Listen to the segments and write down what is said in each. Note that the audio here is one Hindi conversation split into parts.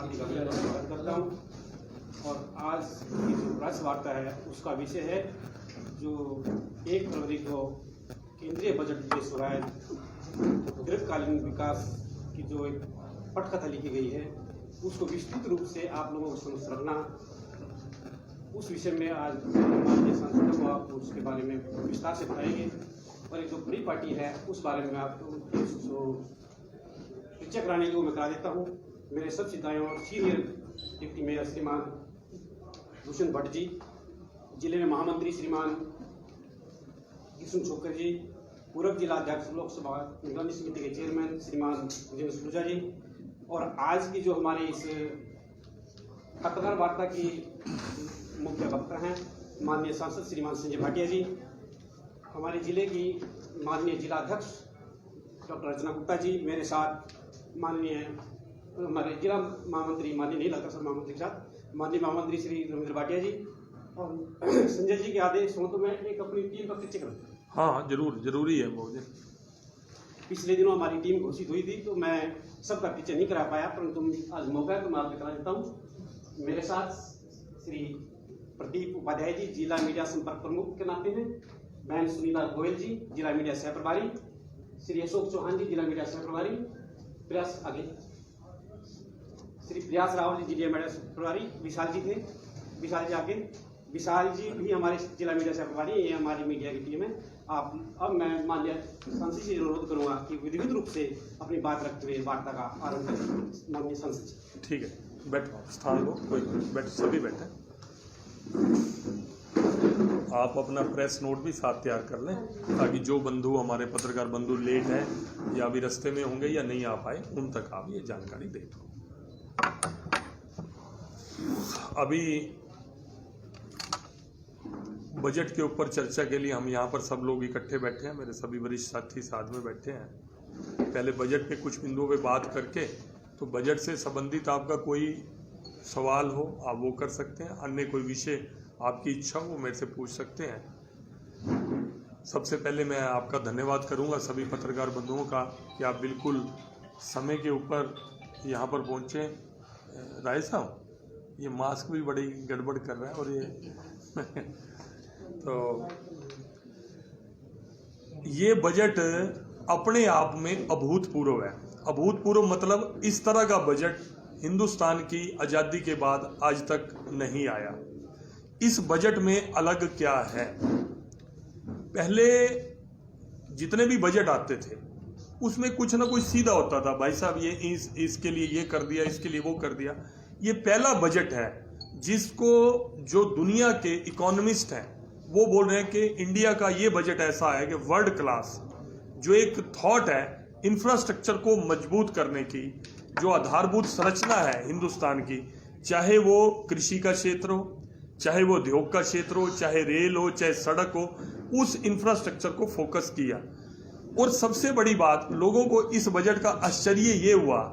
हार्दिक अभिनंदन करता हूँ। और आज की जो प्रेस वार्ता है उसका विषय है जो 1 फरवरी को केंद्रीय बजट पेश हुआ है, दीर्घकालीन विकास की जो एक पटकथा लिखी गई है उसको विस्तृत रूप से आप लोगों को समझ रखना, उस विषय में आज माननीय सांसदों को आप उसके बारे में विस्तार से बताएंगे। और एक जो बड़ी पार्टी है उस बारे में आपको परिचय कराने के लिए मैं करा देता हूँ। मेरे सबसे दाएं और सीनियर डिप्टी मेयर श्रीमान भूषण भट्ट जी, जिले में महामंत्री श्रीमान किशुन छोकर जी, पूर्व जिला अध्यक्ष लोकसभा निगरानी समिति के चेयरमैन श्रीमान विजय सलूजा जी, और आज की जो हमारे इस पत्रकार वार्ता की मुख्य वक्ता हैं माननीय सांसद श्रीमान संजय भाटिया जी, हमारे जिले की माननीय जिला अध्यक्ष डॉक्टर अर्चना गुप्ता जी, मेरे साथ माननीय हमारे जिला महामंत्री माननीय नील अग्रसर महामंत्री के साथ माननीय महामंत्री श्री रविंद्र भाटिया जी, और संजय जी के आदेश हो तो मैं एक अपनी टीम का परिचय करूँ। हाँ जरूर, जरूरी है बहुत। पिछले दिनों हमारी टीम घोषित हुई थी तो मैं सबका परिचय नहीं करा पाया, परंतु आज मौका है तो मैं आपको करा देता हूँ। मेरे साथ श्री प्रदीप उपाध्याय जी, जिला मीडिया संपर्क प्रमुख के नाते हैं, बहन सुनीता गोयल जी, जिला मीडिया सह प्रभारी, श्री अशोक चौहान जी, जिला मीडिया सह प्रभारी, प्रयास आगे श्री प्रयास रावल जी, जिला मीडिया सह प्रभारी, विशाल जी थे, विशाल जी आगे, विशाल जी भी हमारे जिला मीडिया सह प्रभारी, ये हमारी मीडिया की टीम है। आप अब मैं माननीय सांसद जी अनुरोध करूंगा कि विधिवत रूप से अपनी बात रखते हुए वार्ता का आरंभ करें। माननीय सांसद जी। ठीक है, बैठो, स्थान लो, कोई बैठ, सभी बैठे। आप अपना प्रेस नोट भी साथ तैयार कर लें ताकि जो बंधु हमारे पत्रकार बंधु लेट हैं या अभी रास्ते में होंगे या नहीं आ पाए उन तक आप ये जानकारी दे दो। अभी बजट के ऊपर चर्चा के लिए हम यहाँ पर सब लोग इकट्ठे बैठे हैं, मेरे सभी वरिष्ठ साथी साथ में बैठे हैं। पहले बजट पे कुछ बिंदुओं पे बात करके, तो बजट से संबंधित आपका कोई सवाल हो आप वो कर सकते हैं, अन्य कोई विषय आपकी इच्छा हो मेरे से पूछ सकते हैं। सबसे पहले मैं आपका धन्यवाद करूंगा सभी पत्रकार बंधुओं का कि आप बिल्कुल समय के ऊपर यहाँ पर पहुँचे। राय साहब ये मास्क भी बड़ी गड़बड़ कर रहा है और ये तो ये बजट अपने आप में अभूतपूर्व है। अभूतपूर्व मतलब इस तरह का बजट हिंदुस्तान की आज़ादी के बाद आज तक नहीं आया। इस बजट में अलग क्या है? पहले जितने भी बजट आते थे उसमें कुछ ना कुछ सीधा होता था, भाई साहब ये इसके लिए ये कर दिया, इसके लिए वो कर दिया। ये पहला बजट है जिसको जो दुनिया के इकोनॉमिस्ट हैं वो बोल रहे हैं कि इंडिया का ये बजट ऐसा है कि वर्ल्ड क्लास जो एक थॉट है इंफ्रास्ट्रक्चर को मजबूत करने की, जो आधारभूत संरचना है हिंदुस्तान की, चाहे वो कृषि का क्षेत्र हो, चाहे वो उद्योग का क्षेत्र हो, चाहे रेल हो, चाहे सड़क हो, उस इंफ्रास्ट्रक्चर को फोकस किया। और सबसे बड़ी बात, लोगों को इस बजट का आश्चर्य ये हुआ,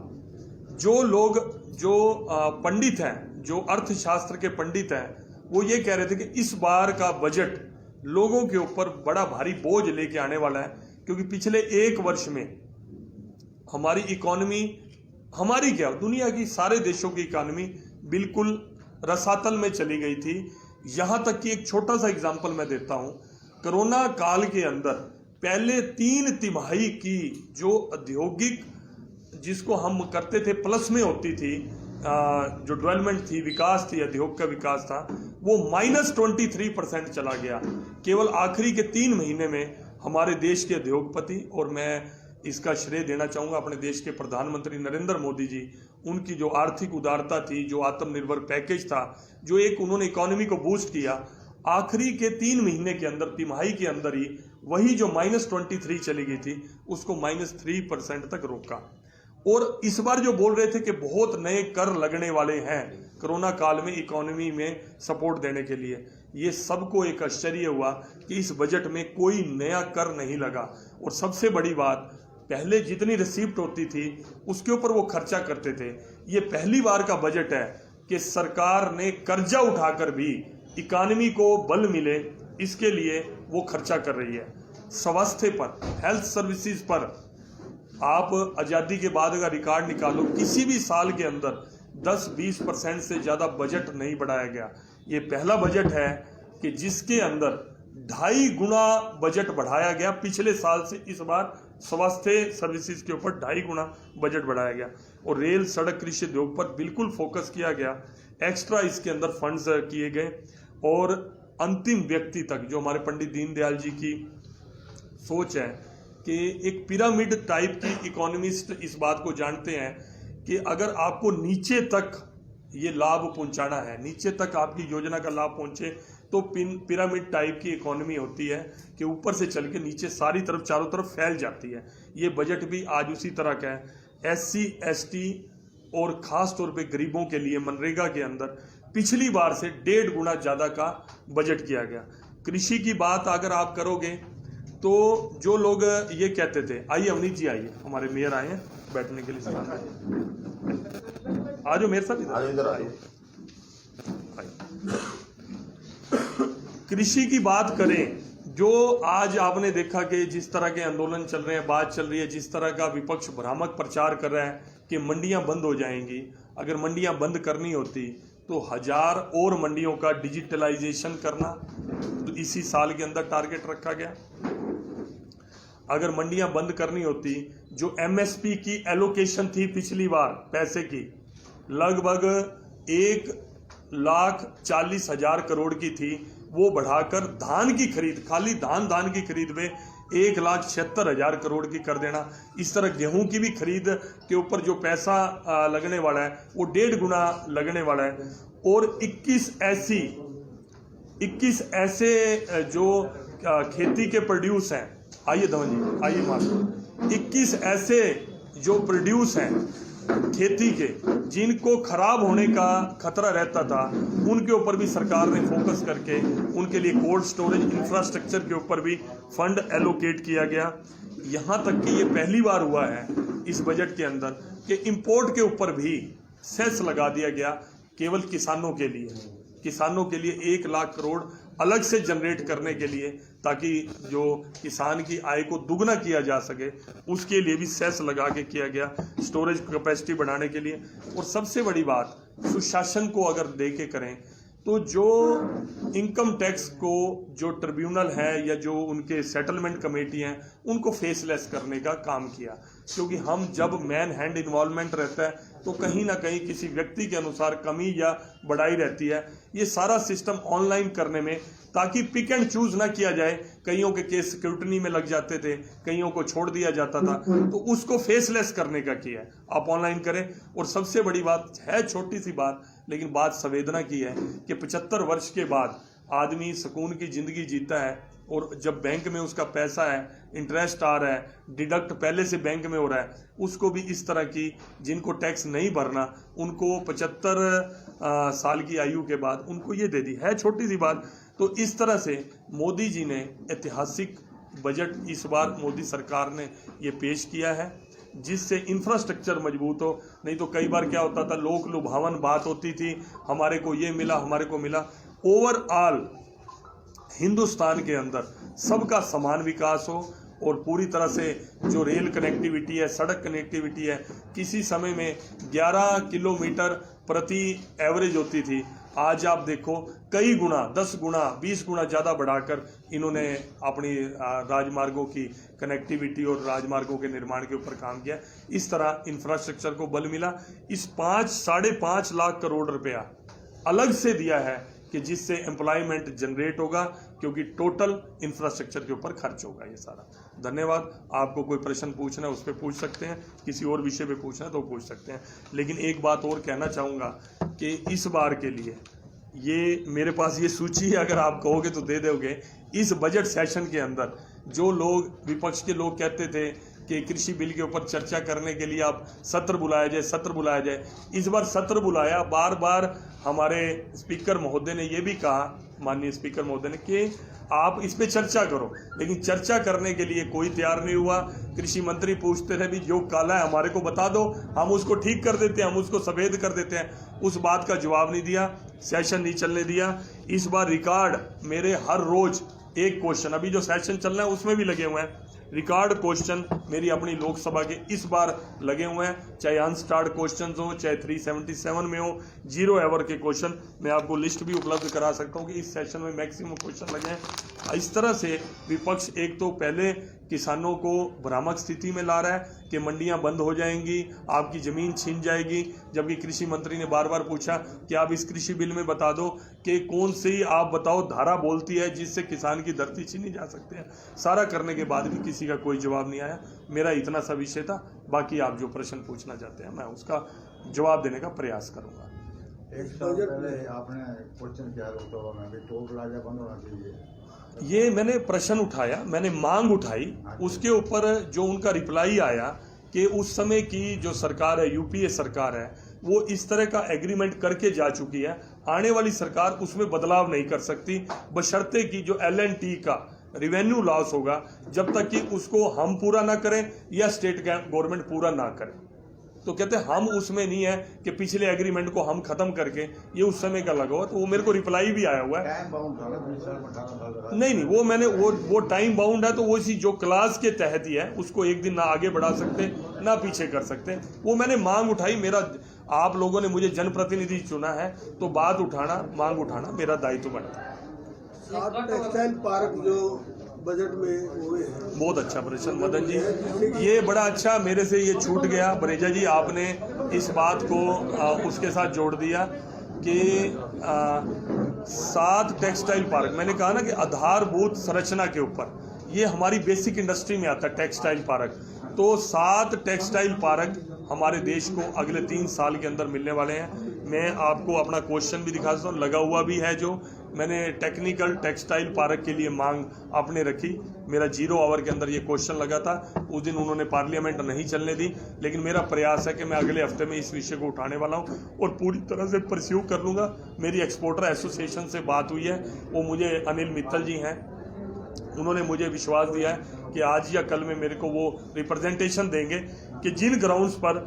जो लोग जो पंडित हैं, जो अर्थशास्त्र के पंडित हैं, वो ये कह रहे थे कि इस बार का बजट लोगों के ऊपर बड़ा भारी बोझ लेके आने वाला है, क्योंकि पिछले 1 वर्ष में हमारी इकोनॉमी, हमारी क्या दुनिया की सारे देशों की इकोनॉमी बिल्कुल रसातल में चली गई थी। यहाँ तक कि एक छोटा सा एग्जांपल मैं देता हूँ, कोरोना काल के अंदर पहले 3 तिमाही की जो औद्योगिक जिसको हम करते थे प्लस में होती थी, जो डेवलपमेंट थी, विकास थी, उद्योग का विकास था, वो -23% चला गया केवल आखिरी के 3 महीने में। हमारे देश के उद्योगपति, और मैं इसका श्रेय देना चाहूँगा अपने देश के प्रधानमंत्री नरेंद्र मोदी जी, उनकी जो आर्थिक उदारता थी, जो आत्मनिर्भर पैकेज था, जो एक उन्होंने इकोनॉमी को बूस्ट किया, आखिरी के 3 महीने के अंदर, तिमाही के अंदर ही वही जो -23 चली गई थी उसको -3% तक रोका। और इस बार जो बोल रहे थे कि बहुत नए कर लगने वाले हैं कोरोना काल में इकोनॉमी में सपोर्ट देने के लिए, ये सबको एक आश्चर्य हुआ कि इस बजट में कोई नया कर नहीं लगा। और सबसे बड़ी बात, पहले जितनी रिसीप्ट होती थी उसके ऊपर वो खर्चा करते थे। ये पहली बार का बजट है कि सरकार ने कर्जा उठाकर भी इकोनॉमी को बल मिले, इसके लिए वो खर्चा कर रही है। स्वास्थ्य पर, हेल्थ सर्विसेज पर आप आज़ादी के बाद का रिकॉर्ड निकालो, किसी भी साल के अंदर 10-20% से ज़्यादा बजट नहीं बढ़ाया गया। ये पहला बजट है कि जिसके अंदर 2.5 गुना बजट बढ़ाया गया पिछले साल से। इस बार स्वास्थ्य सर्विसेज के ऊपर 2.5 गुना बजट बढ़ाया गया और रेल, सड़क, कृषि उद्योग पर बिल्कुल फोकस किया गया। एक्स्ट्रा इसके अंदर फंड्स किए गए और अंतिम व्यक्ति तक, जो हमारे पंडित दीनदयाल जी की सोच है कि एक पिरामिड टाइप की इकोनॉमिस्ट इस बात को जानते हैं कि अगर आपको नीचे तक ये लाभ पहुंचाना है, नीचे तक आपकी योजना का लाभ पहुंचे, तो पिरामिड टाइप की इकोनॉमी होती है कि ऊपर से चल के नीचे सारी तरफ, चारों तरफ फैल जाती है। ये बजट भी आज उसी तरह का है। SC, ST और ख़ास तौर पे गरीबों के लिए मनरेगा के अंदर पिछली बार से 1.5 गुना ज़्यादा का बजट किया गया। कृषि की बात अगर आप करोगे तो जो लोग ये कहते थे, आइए अवनीत जी आइए, हमारे मेयर आए हैं बैठने के लिए। आ जाओ मेयर साहब, इधर आइए। कृषि की बात करें, जो आज आपने देखा कि जिस तरह के आंदोलन चल रहे हैं, बात चल रही है, जिस तरह का विपक्ष भ्रामक प्रचार कर रहा है कि मंडियां बंद हो जाएंगी। अगर मंडियां बंद करनी होती तो 1000 और मंडियों का डिजिटलाइजेशन करना, तो इसी साल के अंदर टारगेट रखा गया। अगर मंडियां बंद करनी होती, जो MSP की एलोकेशन थी पिछली बार पैसे की, लगभग 1,40,000 करोड़ की थी, वो बढ़ाकर धान की खरीद, खाली धान की खरीद में 1,76,000 करोड़ की कर देना। इस तरह गेहूं की भी खरीद के ऊपर जो पैसा लगने वाला है वो 1.5 गुना लगने वाला है। और 21 ऐसे जो खेती के प्रोड्यूस हैं, आइए धवन जी आइए मार, 21 ऐसे जो प्रोड्यूस हैं खेती के, जिनको खराब होने का खतरा रहता था, उनके ऊपर भी सरकार ने फोकस करके उनके लिए कोल्ड स्टोरेज इंफ्रास्ट्रक्चर के ऊपर भी फंड एलोकेट किया गया। यहाँ तक कि ये पहली बार हुआ है इस बजट के अंदर कि इंपोर्ट के ऊपर भी सेस लगा दिया गया केवल किसानों के लिए 1 लाख करोड़ अलग से जनरेट करने के लिए, ताकि जो किसान की आय को दुगना किया जा सके, उसके लिए भी सेस लगा के किया गया, स्टोरेज कैपेसिटी बढ़ाने के लिए। और सबसे बड़ी बात, सुशासन को अगर देके करें तो जो इनकम टैक्स को जो ट्रिब्यूनल है या जो उनके सेटलमेंट कमेटी हैं, उनको फेसलेस करने का काम किया। क्योंकि हम जब मैन हैंड इन्वॉल्वमेंट रहता है तो कहीं ना कहीं किसी व्यक्ति के अनुसार कमी या बढ़ाई रहती है। ये सारा सिस्टम ऑनलाइन करने में, ताकि पिक एंड चूज ना किया जाए, कईयों के केस स्क्रूटनी में लग जाते थे, कईयों को छोड़ दिया जाता था, तो उसको फेसलेस करने का किया है। आप ऑनलाइन करें। और सबसे बड़ी बात है, छोटी सी बात लेकिन बात संवेदना की है, कि 75 वर्ष के बाद आदमी सुकून की जिंदगी जीता है, और जब बैंक में उसका पैसा है, इंटरेस्ट आ रहा है, डिडक्ट पहले से बैंक में हो रहा है, उसको भी इस तरह की, जिनको टैक्स नहीं भरना, उनको 75 साल की आयु के बाद उनको ये दे दी है। छोटी सी बात। तो इस तरह से मोदी जी ने ऐतिहासिक बजट इस बार मोदी सरकार ने ये पेश किया है, जिससे इंफ्रास्ट्रक्चर मजबूत हो। नहीं तो कई बार क्या होता था, लोक लुभावन बात होती थी, हमारे को ये मिला, हमारे को मिला। ओवरऑल हिंदुस्तान के अंदर सबका समान विकास हो, और पूरी तरह से जो रेल कनेक्टिविटी है, सड़क कनेक्टिविटी है, किसी समय में 11 किलोमीटर प्रति एवरेज होती थी, आज आप देखो कई गुना, 10 गुना, 20 गुना ज़्यादा बढ़ाकर इन्होंने अपनी राजमार्गों की कनेक्टिविटी और राजमार्गों के निर्माण के ऊपर काम किया। इस तरह इंफ्रास्ट्रक्चर को बल मिला। इस 5-5.5 लाख करोड़ रुपया अलग से दिया है कि जिससे एम्प्लॉयमेंट जनरेट होगा, क्योंकि टोटल इंफ्रास्ट्रक्चर के ऊपर खर्च होगा ये सारा। धन्यवाद। आपको कोई प्रश्न पूछना है उस पर पूछ सकते हैं, किसी और विषय पे पूछना है तो पूछ सकते हैं। लेकिन एक बात और कहना चाहूँगा कि इस बार के लिए ये मेरे पास ये सूची है, अगर आप कहोगे तो दे दोगे। इस बजट सेशन के अंदर जो लोग, विपक्ष के लोग कहते थे कि कृषि बिल के ऊपर चर्चा करने के लिए आप सत्र बुलाया जाए, इस बार सत्र बुलाया। बार बार हमारे स्पीकर महोदय ने ये भी कहा, माननीय स्पीकर महोदय ने, कि आप इस पे चर्चा करो, लेकिन चर्चा करने के लिए कोई तैयार नहीं हुआ। कृषि मंत्री पूछते रहे, भी जो काला है हमारे को बता दो, हम उसको ठीक कर देते हैं, हम उसको सफेद कर देते हैं। उस बात का जवाब नहीं दिया, सेशन नहीं चलने दिया। इस बार रिकॉर्ड मेरे हर रोज एक क्वेश्चन, अभी जो सेशन चल रहा है उसमें भी लगे हुए हैं, रिकॉर्ड क्वेश्चन मेरी अपनी लोकसभा के इस बार लगे हुए हैं, चाहे अनस्टार्ड क्वेश्चन हो, चाहे 377 में हो, 0 आवर के क्वेश्चन। मैं आपको लिस्ट भी उपलब्ध करा सकता हूँ कि इस सेशन में मैक्सिमम क्वेश्चन लगे हैं। इस तरह से विपक्ष एक तो पहले किसानों को भ्रामक स्थिति में ला रहा है कि मंडियां बंद हो जाएंगी, आपकी ज़मीन छीन जाएगी, जबकि कृषि मंत्री ने बार बार पूछा कि आप इस कृषि बिल में बता दो कि कौन सी आप बताओ धारा बोलती है जिससे किसान की धरती छीनी जा सकती है। सारा करने के बाद भी किसी का कोई जवाब नहीं आया। मेरा इतना सा विषय था, बाकी आप जो प्रश्न पूछना चाहते हैं मैं उसका जवाब देने का प्रयास करूँगा। एक साल पहले आपने क्वेश्चन किया लोकसभा में कि टोल प्लाजा बंद होना चाहिए, ये मैंने प्रश्न उठाया, मैंने मांग उठाई, उसके ऊपर जो उनका रिप्लाई आया कि उस समय की जो सरकार है, यूपीए सरकार है, वो इस तरह का एग्रीमेंट करके जा चुकी है, आने वाली सरकार उसमें बदलाव नहीं कर सकती, बशर्ते कि जो L&T का रिवेन्यू लॉस होगा जब तक कि उसको हम पूरा ना करें या स्टेट गवर्नमेंट पूरा ना करे। तो कहते हैं हम उसमें नहीं है कि पिछले एग्रीमेंट को हम खत्म करके ये उस समय का लगा हुआ। तो वो मेरे को रिप्लाई भी आया हुआ है। टाइम बाउंड था ना 20 साल 18 साल का। नहीं, वो मैंने वो टाइम बाउंड है, तो वो इसी जो क्लास के तहत ही है, उसको एक दिन ना आगे बढ़ा सकते ना पीछे कर सकते। वो मैंने मांग उठाई, मेरा आप लोगों ने मुझे जनप्रतिनिधि चुना है तो बात उठाना, मांग उठाना मेरा दायित्व बनता है। टेक्सटाइल पार्क जो बजट में हुए हैं, बहुत अच्छा प्रश्न मदन जी, ये बड़ा अच्छा, मेरे से ये छूट गया। बरेजा जी आपने इस बात को उसके साथ जोड़ दिया कि 7 टेक्सटाइल पार्क, मैंने कहा ना कि आधारभूत संरचना के ऊपर ये हमारी बेसिक इंडस्ट्री में आता है टेक्सटाइल पार्क। तो 7 टेक्सटाइल पार्क हमारे देश को अगले 3 साल के अंदर मिलने वाले हैं। मैं आपको अपना क्वेश्चन भी दिखा सकता हूँ, लगा हुआ भी है, जो मैंने टेक्निकल टेक्सटाइल पार्क के लिए मांग आपने रखी। मेरा 0 आवर के अंदर ये क्वेश्चन लगा था, उस दिन उन्होंने पार्लियामेंट नहीं चलने दी, लेकिन मेरा प्रयास है कि मैं अगले हफ्ते में इस विषय को उठाने वाला हूँ और पूरी तरह से परस्यू कर लूँगा। मेरी एक्सपोर्टर एसोसिएशन से बात हुई है, वो मुझे अनिल मित्तल जी हैं, उन्होंने मुझे विश्वास दिया है कि आज या कल में मेरे को वो रिप्रेजेंटेशन देंगे कि जिन ग्राउंड्स पर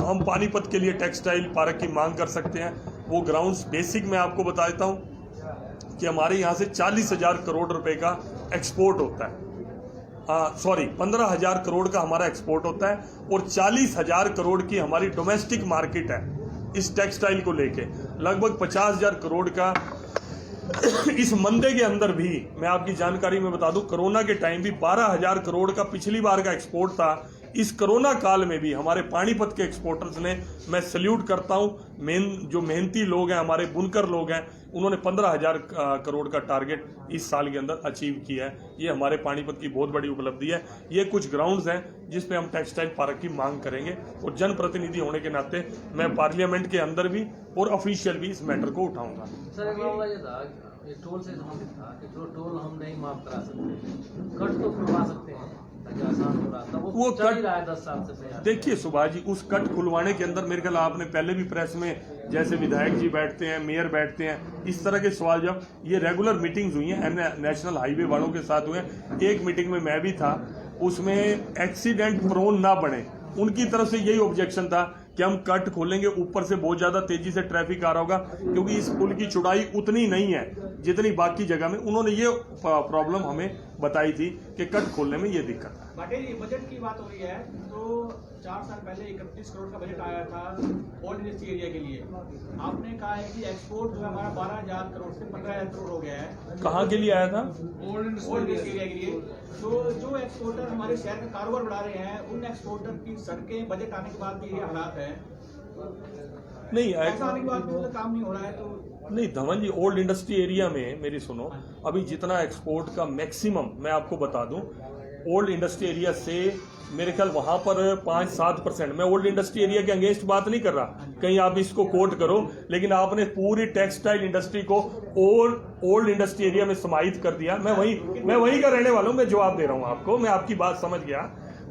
हम पानीपत के लिए टेक्सटाइल पार्क की मांग कर सकते हैं, वो ग्राउंड्स बेसिक मैं आपको बता देता हूँ कि हमारे यहाँ से 40,000 करोड़ रुपए का एक्सपोर्ट होता है। 15,000 करोड़ का हमारा एक्सपोर्ट होता है और 40,000 करोड़ की हमारी डोमेस्टिक मार्केट है इस टेक्सटाइल को लेके। लगभग 50,000 करोड़ का इस मंदे के अंदर भी मैं आपकी जानकारी में बता दूं, कोरोना के टाइम भी 12,000 करोड़ का पिछली बार का एक्सपोर्ट था। इस कोरोना काल में भी हमारे पानीपत के एक्सपोर्टर्स ने, मैं सल्यूट करता हूं, जो मेहनती लोग हैं, हमारे बुनकर लोग हैं, उन्होंने 15,000 करोड़ का टारगेट इस साल के अंदर अचीव किया है। ये हमारे पानीपत की बहुत बड़ी उपलब्धि है। ये कुछ ग्राउंड्स हैं जिस पे हम टेक्सटाइल पार्क की मांग करेंगे और जनप्रतिनिधि होने के नाते मैं पार्लियामेंट के अंदर भी और ऑफिशियल भी इस मैटर को उठाऊंगा। सर एक मामला ये था, ये टोल से संबंधित था कि जो टोल हम नहीं माफ करा सकते, कट तो खुलवा सकते हैं ताकि आसान हो रहा था, वो चल ही रहा है 10 साल से प्रयास। देखिए सुभाष जी, उस कट खुलवाने के अंदर मेरे ख्याल आपने पहले भी प्रेस में, जैसे विधायक जी बैठते हैं, मेयर बैठते हैं, इस तरह के सवाल जब ये रेगुलर मीटिंग्स हुई हैं, नेशनल हाईवे वालों के साथ हुए हैं। एक मीटिंग में मैं भी था, उसमें एक्सीडेंट प्रोन ना बने, उनकी तरफ से यही ऑब्जेक्शन था कि हम कट खोलेंगे, ऊपर से बहुत ज़्यादा तेजी से ट्रैफिक आ रहा होगा, क्योंकि इस पुल की चौड़ाई उतनी नहीं है जितनी बाकी जगह में। उन्होंने ये प्रॉब्लम हमें बताई थी कि कट खोलने में ये दिक्कत है। बजट की बात हो रही है तो 4 साल पहले 31 करोड़ का बजट आया था ओल्ड इंडस्ट्री एरिया के लिए। आपने कहा है कि एक्सपोर्ट जो है हमारा 12,000 करोड़ से 15,000 करोड़ हो गया है। कहाँ के लिए आया था? ओल्ड इंडस्ट्री एरिया के लिए। तो जो एक्सपोर्टर हमारे शहर का कारोबार बढ़ा रहे हैं, उन एक्सपोर्टर की सड़कें बजट आने के बाद भी ये हालात है। नहीं, ऐसा आने के बाद भी तो काम नहीं हो रहा है। तो नहीं धवन जी, ओल्ड इंडस्ट्री एरिया में मेरी सुनो, अभी जितना एक्सपोर्ट का मैक्सिमम मैं आपको बता दूं, ओल्ड इंडस्ट्री एरिया से मेरे ख्याल वहां पर 5-7%। मैं ओल्ड इंडस्ट्री एरिया के अगेंस्ट बात नहीं कर रहा, कहीं आप इसको कोट करो, लेकिन आपने पूरी टेक्सटाइल इंडस्ट्री को ओल्ड इंडस्ट्री एरिया में समाहित कर दिया। मैं वहीं का रहने वाला हूं, मैं जवाब दे रहा हूं आपको, मैं आपकी बात समझ गया।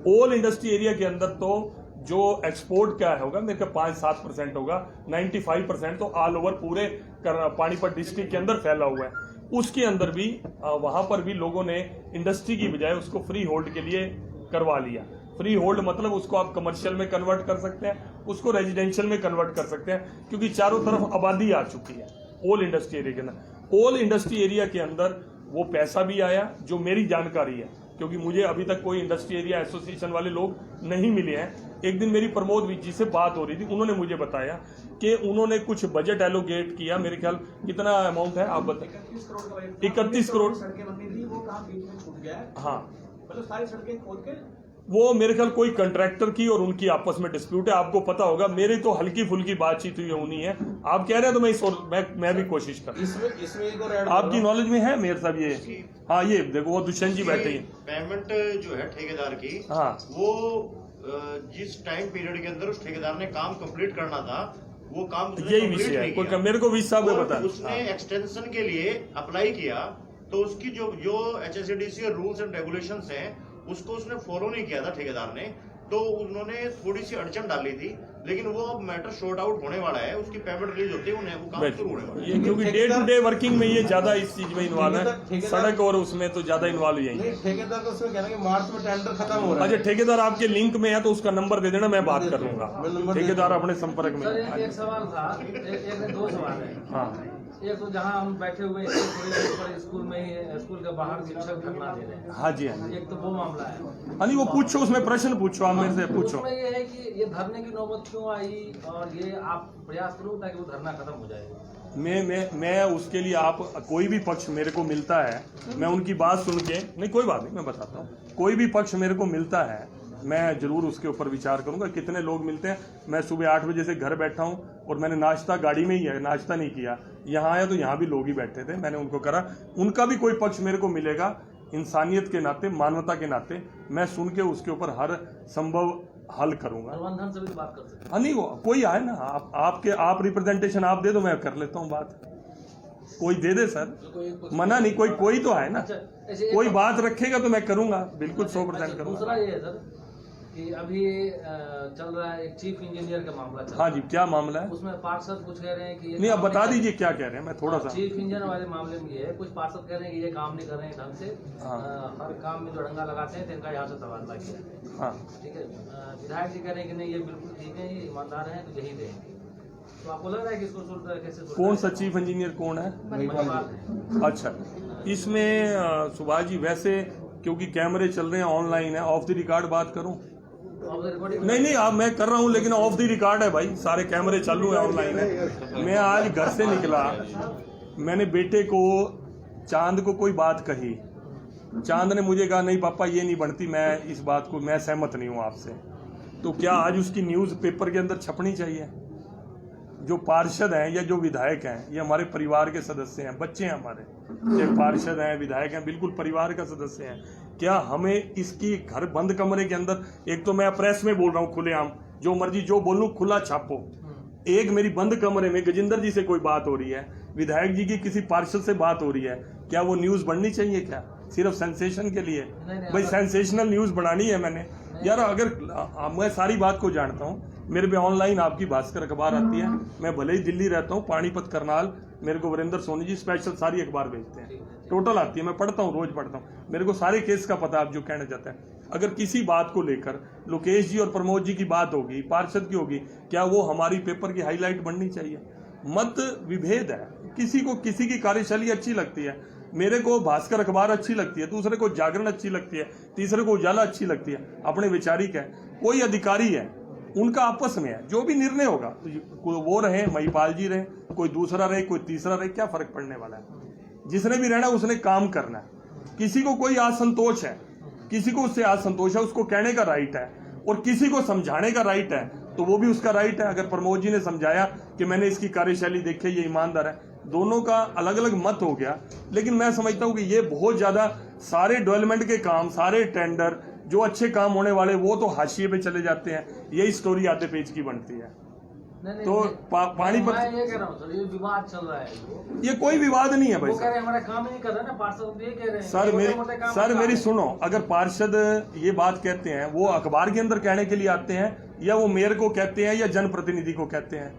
ओल्ड इंडस्ट्री एरिया के अंदर तो जो एक्सपोर्ट क्या होगा, मेरे ख्याल 5-7% होगा, 95% तो ऑल ओवर पूरे पानीपत डिस्ट्रिक्ट के अंदर फैला हुआ है। उसके अंदर भी वहां पर भी लोगों ने इंडस्ट्री की बजाय उसको फ्री होल्ड के लिए करवा लिया। फ्री होल्ड मतलब उसको आप कमर्शियल में कन्वर्ट कर सकते हैं, उसको रेजिडेंशियल में कन्वर्ट कर सकते हैं, क्योंकि चारों तरफ आबादी आ चुकी है ओल्ड इंडस्ट्री एरिया के अंदर। ओल्ड इंडस्ट्री एरिया के अंदर वो पैसा भी आया, जो मेरी जानकारी है क्योंकि मुझे अभी तक कोई इंडस्ट्री एरिया एसोसिएशन वाले लोग नहीं मिले हैं। एक दिन मेरी प्रमोद जी से बात हो रही थी, उन्होंने मुझे बताया कि उन्होंने कुछ बजट एलोकेट किया, मेरे ख्याल कितना अमाउंट है आप बताइए। 31 करोड़ का बजट 31 करोड़ सड़कें बननी थी, वो काम बीच में छूट गया है। हाँ, मतलब सारी सड़कें खोद के वो मेरे ख्याल कोई कंट्रैक्टर की और उनकी आपस में डिस्प्यूट है, आपको पता होगा। मेरी तो हल्की फुल्की बातचीत हुई होनी है, आप कह रहे हैं तो मैं इस और मैं भी कोशिश कर। इसमें एक और ऐड आपकी नॉलेज में है मेयर साहब ये? हाँ, ये देखो वो दुष्यंत जी बैठे हैं। पेमेंट जो है ठेकेदार की, हाँ, वो जिस टाइम पीरियड के अंदर उस ठेकेदार ने काम कंप्लीट करना था, वो काम उसने यही complete विषय है। नहीं कोई किया। मेरे को विश साहब और बता। उसने एक्सटेंशन के लिए अप्लाई किया, तो उसकी जो HSADC रूल्स एंड रेगुलेशंस हैं, उसको उसने फॉलो नहीं किया था ठेकेदार ने, तो उन्होंने थोड़ी सी अड़चन डाली थी। लेकिन वो अब मैटर शॉर्ट आउट होने वाला है, उसकी पेमेंट रिलीज होती है, उन्हें वो काम शुरू होने वाला है। ये क्योंकि डे टू डे वर्किंग में ये ज्यादा इस चीज में इन्वॉल्व है, सड़क और उसमें तो ज्यादा इन्वॉल्व यही है। ठेकेदार को उसमें कहना कि मार्च में टेंडर खत्म हो रहा है। अच्छा, ठेकेदार आपके लिंक में है तो उसका नंबर दे देना, मैं बात कर लूंगा। ठेकेदार अपने संपर्क में। सर एक सवाल था, एक दो सवाल है। हाँ, एक तो जहाँ हम बैठे हुए हैं, थोड़ी देर पर स्कूल में ही, स्कूल के बाहर शिक्षक धरना दे रहे हैं। हाँ जी, हाँ जी। एक तो वो मामला है। हाँ, नहीं वो पूछो, उसमें प्रश्न पूछो, आप मेरे से पूछो। उसमें ये है कि ये धरने की नौबत क्यों आई, और ये आप प्रयास करो ताकि वो धरना खत्म हो जाए। मैं उसके लिए, आप कोई भी पक्ष मेरे को मिलता है, मैं उनकी बात सुन के, नहीं कोई बात नहीं, मैं बताता हूँ, कोई भी पक्ष मेरे को मिलता है, मैं जरूर उसके ऊपर विचार करूंगा। कितने लोग मिलते हैं, मैं सुबह 8 बजे से घर बैठा हूँ और मैंने नाश्ता गाड़ी में ही है, नाश्ता नहीं किया, यहाँ आया तो यहाँ भी लोग ही बैठे थे, मैंने उनको करा। उनका भी कोई पक्ष मेरे को मिलेगा, इंसानियत के नाते, मानवता के नाते मैं सुन के उसके ऊपर हर संभव हल करूंगा। प्रबंधन से भी बात कर सकते हैं। हाँ, नहीं वो कोई आए ना, आप रिप्रेजेंटेशन आप दे दो, मैं कर लेता हूँ बात। कोई दे दे सर, मना नहीं, कोई तो है ना। अच्छा, ऐसे कोई बात रखेगा तो मैं करूंगा, बिल्कुल 100% करूंगा। दूसरा ये है सर कि अभी चल रहा है एक चीफ इंजीनियर का मामला चल रहा हाँ जी, क्या मामला है? उसमें पार्षद कुछ कह रहे हैं कि ये नहीं, आप काम बता कर- दीजिए क्या कह रहे हैं, मैं थोड़ा सा। चीफ इंजीनियर वाले मामले में ये है, कुछ पार्षद कह रहे हैं कि ये काम नहीं कर रहे हैं ढंग से। हाँ। हर काम में जो डंगा लगाते हैं तो इनका यहाँ से तबादला किया है। हाँ, ठीक है, विधायक जी कह रहे हैं कि नहीं ये बिल्कुल ठीक है, ये ईमानदार हैं तो यही देंगे। तो आपको लग रहा है कि इसको कैसे कौन सा चीफ इंजीनियर कौन है? है? अच्छा, इसमें सुभाष जी, वैसे क्योंकि कैमरे चल रहे हैं, ऑनलाइन है, ऑफ द रिकॉर्ड बात करूं? नहीं, आप मैं कर रहा हूं, लेकिन ऑफ द रिकॉर्ड है भाई, सारे कैमरे चालू है, ऑनलाइन है। मैं आज घर से निकला, मैंने बेटे को, चांद को कोई बात कही, चांद ने मुझे कहा नहीं पापा ये नहीं बनती, मैं इस बात को, मैं सहमत नहीं हूं आपसे। तो क्या आज उसकी न्यूज़ पेपर के अंदर छपनी चाहिए? जो पार्षद हैं या जो विधायक हैं, ये हमारे परिवार के सदस्य हैं, बच्चे हैं हमारे, ये पार्षद हैं, विधायक हैं, बिल्कुल परिवार का सदस्य हैं। क्या हमें इसकी घर बंद कमरे के अंदर, एक तो मैं प्रेस में बोल रहा हूँ खुलेआम, जो मर्जी जो बोलूँ खुला छापो, एक मेरी बंद कमरे में गजेंद्र जी से कोई बात हो रही है, विधायक जी की किसी पार्षद से बात हो रही है, क्या वो न्यूज़ बननी चाहिए? क्या सिर्फ सेंसेशन के लिए? भाई सेंसेशनल न्यूज़ बनानी है मैंने यार। अगर मैं सारी बात को जानता हूँ, मेरे पे ऑनलाइन आपकी भास्कर अखबार आती है, मैं भले ही दिल्ली रहता हूँ, पानीपत करनाल, मेरे को वीरेंद्र सोनी जी स्पेशल सारी अखबार भेजते हैं, टोटल आती है, मैं पढ़ता हूँ, रोज पढ़ता हूँ, मेरे को सारे केस का पता, आप जो कहना चाहते हैं। अगर किसी बात को लेकर लोकेश जी और प्रमोद जी की बात होगी, पार्षद की होगी, क्या वो हमारी पेपर की हाईलाइट बननी चाहिए? मत विभेद है, किसी को किसी की कार्यशैली अच्छी लगती है, मेरे को भास्कर अखबार अच्छी लगती है, दूसरे को जागरण अच्छी लगती है, तीसरे को उजाला अच्छी लगती है, अपने विचारिक है, कोई अधिकारी है, उनका आपस में है, जो भी निर्णय होगा, तो वो रहे, महिपाल जी रहे, कोई दूसरा रहे, कोई तीसरा रहे, क्या फर्क पड़ने वाला है? जिसने भी रहना उसने काम करना है। किसी को कोई असंतोष है, किसी को उससे असंतोष है, उसको कहने का राइट है, और किसी को समझाने का राइट है, तो वो भी उसका राइट है। अगर प्रमोद जी ने समझाया कि मैंने इसकी कार्यशैली देखी, ये ईमानदार है, दोनों का अलग अलग मत हो गया, लेकिन मैं समझता हूं कि ये बहुत ज्यादा सारे डेवलपमेंट के काम, सारे टेंडर, जो अच्छे काम होने वाले, वो तो हाशिए पे चले जाते हैं, यही स्टोरी आधे पेज की बनती है। तो पानीपत, मैं ये कह रहा हूँ सर, ये विवाद चल रहा है, ये कोई विवाद नहीं है भाई। वो कह रहे हैं हमारा काम ही नहीं कर रहा ना, पार्षद ये कह रहे हैं। सर मेरी सुनो, अगर पार्षद ये बात कहते हैं, वो अखबार के अंदर कहने के लिए आते हैं, या वो मेयर को कहते हैं, या जनप्रतिनिधि को कहते हैं,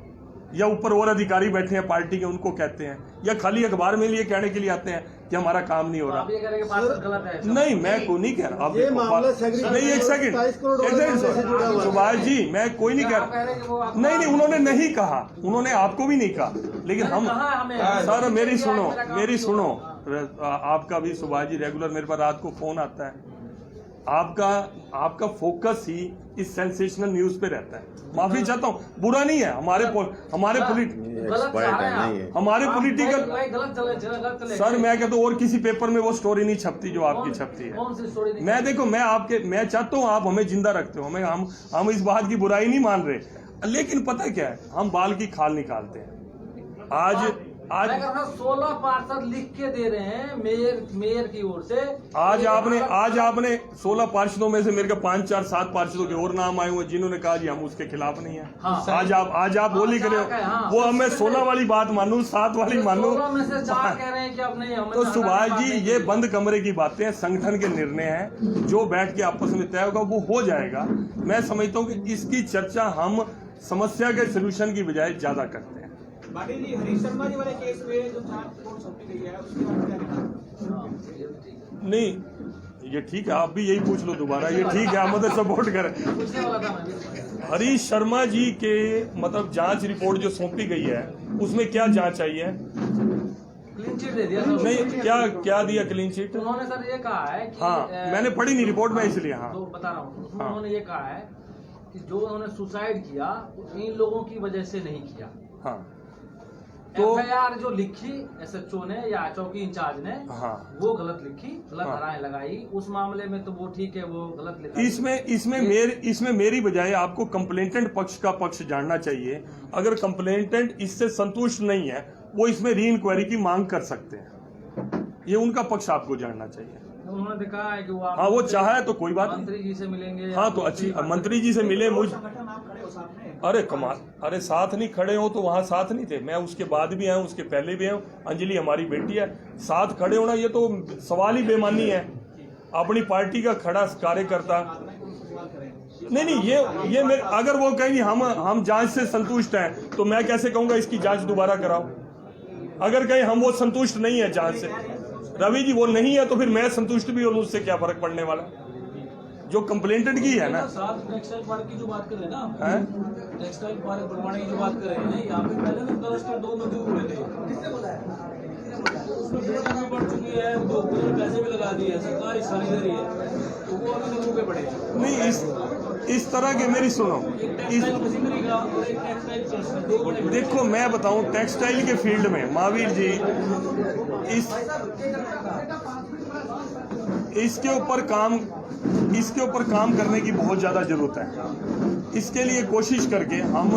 या ऊपर और अधिकारी बैठे हैं पार्टी के, उनको कहते हैं, या खाली अखबार में लिए कहने के लिए आते हैं कि हमारा काम नहीं हो रहा? आप ये कह रहे हैं कि पार्षद गलत है? नहीं, मैं को नहीं कह रहा। आप ये मामला नहीं, एक सेकंड सुभाष जी, मैं कोई नहीं कह रहा। नहीं, उन्होंने नहीं कहा, उन्होंने आपको भी नहीं कहा, लेकिन हम सर मेरी सुनो, आपका भी सुभाष जी रेगुलर मेरे पास रात को फोन आता है, आपका फोकस ही इस सेंसेशनल न्यूज पे रहता है। माफी चाहता हूँ, बुरा नहीं है, हमारे पॉलिटिकल सर, मैं कहता हूँ और किसी पेपर में वो स्टोरी नहीं छपती जो आपकी छपती है। कौन सी स्टोरी? मैं चाहता हूँ आप हमें जिंदा रखते हो, हम इस बात की बुराई नहीं मान रहे, लेकिन पता क्या है, हम बाल की खाल निकालते हैं। आज 16 पार्षद लिख के दे रहे हैं मेयर की ओर से। आज आपने 16 पार्षदों में से मेरे को 5, 4, 7 पार्षदों के और नाम आए हुए जिन्होंने कहा जी हम उसके खिलाफ नहीं है। हाँ। आज आप बोली करे वो हमें 16 वाली बात मानू, 7 वाली मानू, 16 में से 4 कह रहे हैं कि अब नहीं हमें। तो सुभाष जी ये बंद कमरे की बातें हैं, संगठन के निर्णय हैं, जो बैठ के आपस में तय होगा वो हो जाएगा। मैं समझता हूँ कि इसकी चर्चा हम समस्या के सोल्यूशन की बजाय ज्यादा करते हैं। बाटी जी, हरीश शर्मा जी वाले केस में जो 4 करोड़ सौंपी गई है उसके बारे में क्या कहना? नहीं, ये ठीक है, आप भी यही पूछ लो दोबारा, ये ठीक है, आप मतलब सपोर्ट करें। हरीश शर्मा जी के मतलब जांच रिपोर्ट जो सौंपी गई है उसमें क्या जांच आई है? क्लीन चिट दे दिया। नहीं, क्या दिया क्लीन चिट? उन्होंने सर ये कहा है कि हाँ, मैंने पढ़ी नहीं रिपोर्ट में इसलिए। हाँ, तो बता रहा हूँ, उसमें हाँ। उन्होंने ये कहा है कि जो उन्होंने सुसाइड किया इन लोगों की वजह से नहीं किया। हाँ, तो FIR जो लिखी SHO ने या चौकी इंचार्ज ने, हाँ, वो गलत लिखी, गलत हाँ। धाराएं लगाई उस मामले में, तो वो ठीक है, वो गलत लिखा। इसमें मेरी बजाय आपको कंप्लेंटेंट पक्ष का पक्ष जानना चाहिए। अगर कंप्लेंटेंट इससे संतुष्ट नहीं है वो इसमें री इंक्वायरी की मांग कर सकते हैं, ये उनका पक्ष आपको जानना चाहिए। उन्होंने देखा है कि हाँ, वो चाहे तो कोई बात मंत्री जी से मिलेंगे। हाँ, तो अच्छी मंत्री जी से मिले मुझ संगठन आप खड़े हो साथ में? अरे कमाल, अरे साथ नहीं खड़े हो तो वहाँ साथ नहीं थे, मैं उसके बाद भी आया हूँ, उसके पहले भी आया हूँ। अंजलि हमारी बेटी है, साथ खड़े होना ये तो सवाल ही बेमानी है। अपनी पार्टी का खड़ा कार्यकर्ता नहीं, ये मेरे, अगर वो कहेंगे हम जांच से संतुष्ट हैं तो मैं कैसे कहूँगा इसकी जांच दोबारा कराओ। अगर कहीं हम वो संतुष्ट नहीं है जांच से, रवि जी वो नहीं है, तो फिर मैं संतुष्ट भी और मुझसे क्या फर्क पड़ने वाला, जो कंप्लेंटेड की है ना। टेक्सटाइल पार्क की जो बात कर रहे हैं ना, टेक्सटाइल पार्क बनवाने की जो बात कर रहे हैं, यहाँ पे पहले ना क्लस्टर 2 मजदूर हुए थे, उसमें बिल्डिंग भी बढ़ चुकी है, तो पैसे भी लगा दिए, सरकार हिस्सा नहीं दे रही है, तो वो अभी तक रुके पड़े हैं। नहीं, इस तरह के, मेरी सुनो, देखो मैं बताऊं, टेक्सटाइल के फील्ड में महावीर जी इसके ऊपर काम करने की बहुत ज्यादा जरूरत है। इसके लिए कोशिश करके हम